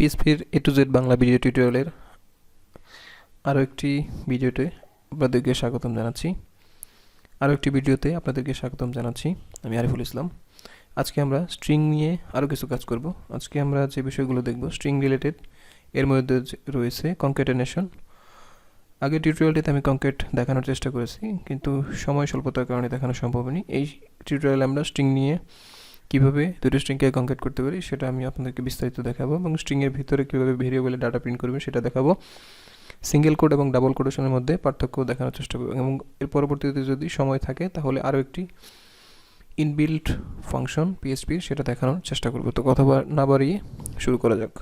পিএইচপির A to Z Bangla video টিউটোরিয়ালের আরও একটি ভিডিওতে আপনাদেরকে স্বাগতম জানাচ্ছি। আমি আরিফুল ইসলাম। আজকে আমরা স্ট্রিং নিয়ে আরও কিছু কাজ করব। আজকে আমরা যে বিষয়গুলো দেখব স্ট্রিং রিলেটেড, এর মধ্যে রয়েছে কনক্যাটেনেশন। আগের টিউটোরিয়ালটিতে আমি কনক্যাট দেখানোর চেষ্টা করেছি, কিন্তু সময় স্বল্পতার কারণে দেখানো সম্ভব হয়নি। এই টিউটোরিয়ালে আমরা স্ট্রিং নিয়ে কীভাবে দুটো স্ট্রিংকে কনক্যাট করতে পারি সেটা আমি আপনাদেরকে বিস্তারিত দেখাবো, এবং স্ট্রিংয়ের ভিতরে কীভাবে ভেরিয়েবলে ডাটা প্রিন্ট করবেন সেটা দেখাবো। সিঙ্গেল কোড এবং ডাবল কোটেশনের মধ্যে পার্থক্য দেখানোর চেষ্টা করব, এবং এর পরবর্তীতে যদি সময় থাকে তাহলে আরও একটি ইনবিল্ট ফাংশন পিএইচপি সেটা দেখানোর চেষ্টা করব। তো কথা না বাড়িয়ে শুরু করা যাক।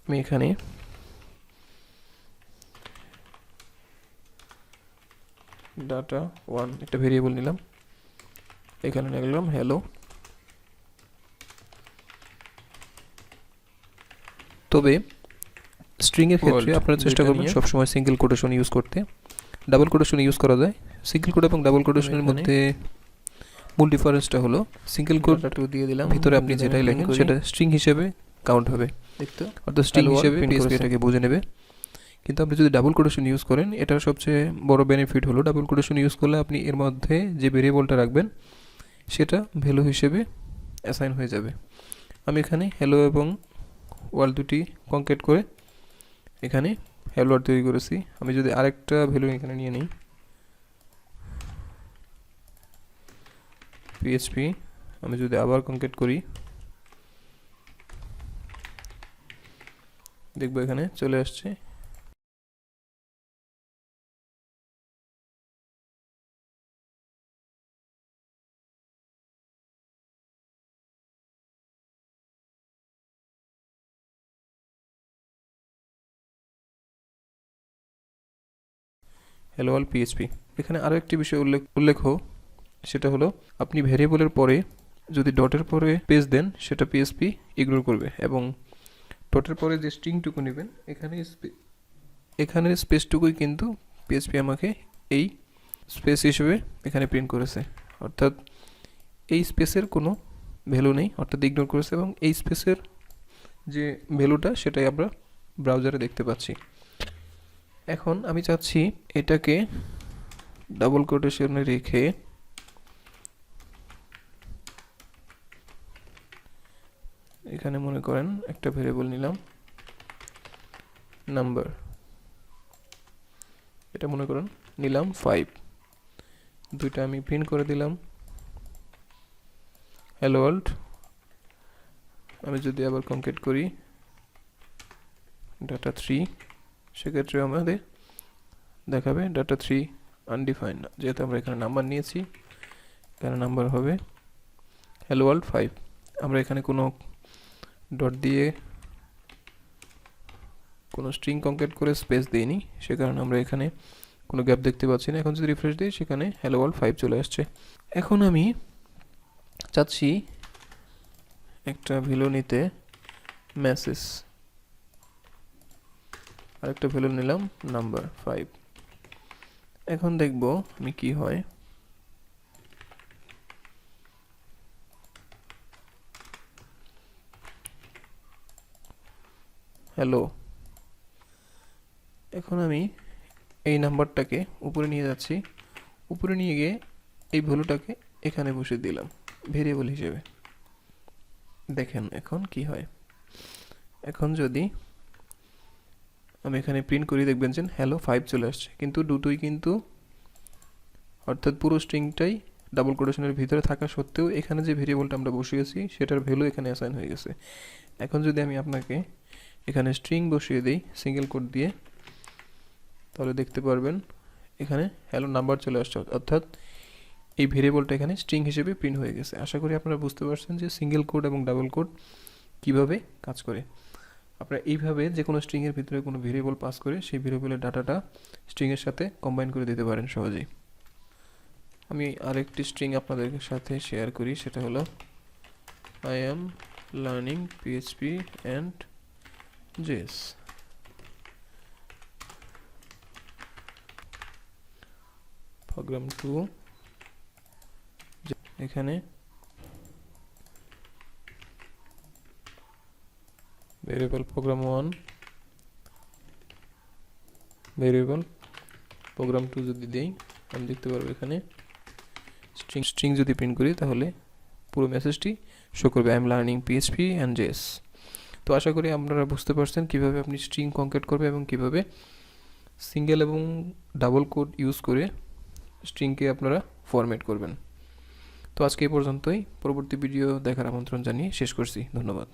আমি এখানে ডাটা 1 একটা ভেরিয়েবল নিলাম, এখানে লিখলাম হ্যালো। তবে স্ট্রিংয়ের ক্ষেত্রে আপনারা চেষ্টা করবেন সবসময় সিঙ্গেল কোটেশন ইউজ করতে। ডাবল কোটেশন ইউজ করা যায়। সিঙ্গেল কোড এবং ডাবল কোটেশনের মধ্যে মূল ডিফারেন্সটা হলো সিঙ্গেল কোড দিয়ে দিলাম, ভিতরে আপনি যেটাই লেখেন সেটা স্ট্রিং হিসেবে কাউন্ট হবে, দেখতে অর্থাৎ স্ট্রিং হিসেবে পিএইচপি এটাকে বুঝে নেবে। কিন্তু আপনি যদি ডাবল কোটেশন ইউজ করেন, এটার সবচেয়ে বড় বেনিফিট হলো ডাবল কোটেশন ইউজ করলে আপনি এর মধ্যে যে ভেরিয়েবলটা রাখবেন সেটা ভ্যালু হিসেবে অ্যাসাইন হয়ে যাবে। আমি এখানে হ্যালো এবং ওয়ার্ল্ড দুটি কনক্যাট করে এখানে হ্যালো ওয়ার্ল্ড তৈরি করেছি। আমি যদি আরেকটা ভ্যালু এখানে নিয়ে নিই, পিএইচপি, আমি যদি আবার কনক্যাট করি, দেখবো এখানে চলে আসছে হ্যালো ওয়ার্ল্ড পিএইচপি। এখানে আরও একটি বিষয় উল্লেখ সেটা হলো আপনি ভেরিয়েবলের পরে যদি ডটের পরে স্পেস দেন সেটা পিএইচপি ইগনোর করবে, এবং ডটের পরে যে স্ট্রিংটুকু নেবেন এখানে স্পেসটুকুই কিন্তু পিএইচপি আমাকে এই স্পেস হিসেবে এখানে প্রিন্ট করেছে, অর্থাৎ এই স্পেসের কোনো ভ্যালু নেই, অর্থাৎ ইগনোর করেছে, এবং এই স্পেসের যে ভ্যালুটা সেটাই আমরা ব্রাউজারে দেখতে পাচ্ছি। এখন আমি চাচ্ছি এটাকে ডাবল কোটেশনে রেখে এখানে মনে করেন একটা ভেরিয়েবল নিলাম নাম্বার, এটা মনে করেন নিলাম 5, দুইটা আমি প্রিন্ট করে দিলাম হ্যালো ওয়ার্ল্ড। আমি যদি আবার কনক্যাট করি ডাটা 3, সেক্ষেত্রে আমাদের দেখাবে ডাটা 3 আনডিফাইন্ড, যেহেতু আমরা এখানে নাম্বার নিয়েছি, এখানে নাম্বার হবে হ্যালো ওয়ার্ল্ড 5। আমরা এখানে কোনো ডট দিয়ে কোনো স্ট্রিং কনক্যাট করে স্পেস দিইনি, সে কারণে আমরা এখানে কোনো গ্যাপ দেখতে পাচ্ছি না। এখন যদি রিফ্রেশ দিই সেখানে হ্যালো ওয়ার্ল্ড 5 চলে আসছে। এখন আমি চাচ্ছি একটা ভ্যালু নিতে মেসেজ, আরেকটা ভ্যালু নিলাম নাম্বার 5। এখন দেখব আমি কি হয়। হ্যালো। এখন আমি এই নাম্বারটাকে উপরে নিয়ে যাচ্ছি, উপরে নিয়ে গিয়ে এই ভ্যালুটাকে এখানে বসিয়ে দিলাম ভেরিয়েবল হিসেবে। দেখেন এখন কি হয়। এখন যদি আমি এখানে প্রিন্ট করি, দেখবেন যে হ্যালো 5 চলে আসছে, কিন্তু দুটোই কিন্তু অর্থাৎ পুরো স্ট্রিংটাই ডাবল কোটেশনের ভিতরে থাকা সত্ত্বেও এখানে যে ভেরিয়েবলটা আমরা বসিয়েছি সেটার ভ্যালু এখানে অ্যাসাইন হয়ে গেছে। এখন যদি আমি আপনাকে এখানে স্ট্রিং বসিয়ে দিই সিঙ্গেল কোড দিয়ে, তাহলে দেখতে পারবেন এখানে হ্যালো নাম্বার চলে আসছে, অর্থাৎ এই ভেরিয়েবলটা এখানে স্ট্রিং হিসেবে প্রিন্ট হয়ে গেছে। আশা করি আপনারা বুঝতে পারছেন যে সিঙ্গেল কোড এবং ডাবল কোড কিভাবে কাজ করে। আপনারা এইভাবে যে কোনো স্ট্রিংয়ের ভিতরে কোনো ভেরিয়েবল পাস করে সেই ভেরিয়েবলের ডাটাটা স্ট্রিংয়ের সাথে কম্বাইন করে দিতে পারেন সহজেই। আমি আরেকটি স্ট্রিং আপনাদের সাথে শেয়ার করি, সেটা হলো I am learning PHP and JS. Program 2, এখানে ভেরিয়েবল প্রোগ্রাম 1, ভেরিয়েবল প্রোগ্রাম 2 যদি দেই, আমি দেখতে পারবো এখানে স্ট্রিং যদি প্রিন্ট করি তাহলে পুরো মেসেজটি শো করবে I am learning PHP and JS. তো আশা করি আপনারা বুঝতে পারছেন কিভাবে আপনি স্ট্রিং কনক্যাট করবে এবং কিভাবে সিঙ্গেল এবং ডাবল কোড ইউজ করে স্ট্রিংকে আপনারা ফরম্যাট করবেন। তো আজকে এই পর্যন্তই, পরবর্তী ভিডিও দেখার আমন্ত্রণ জানিয়ে শেষ করছি। ধন্যবাদ।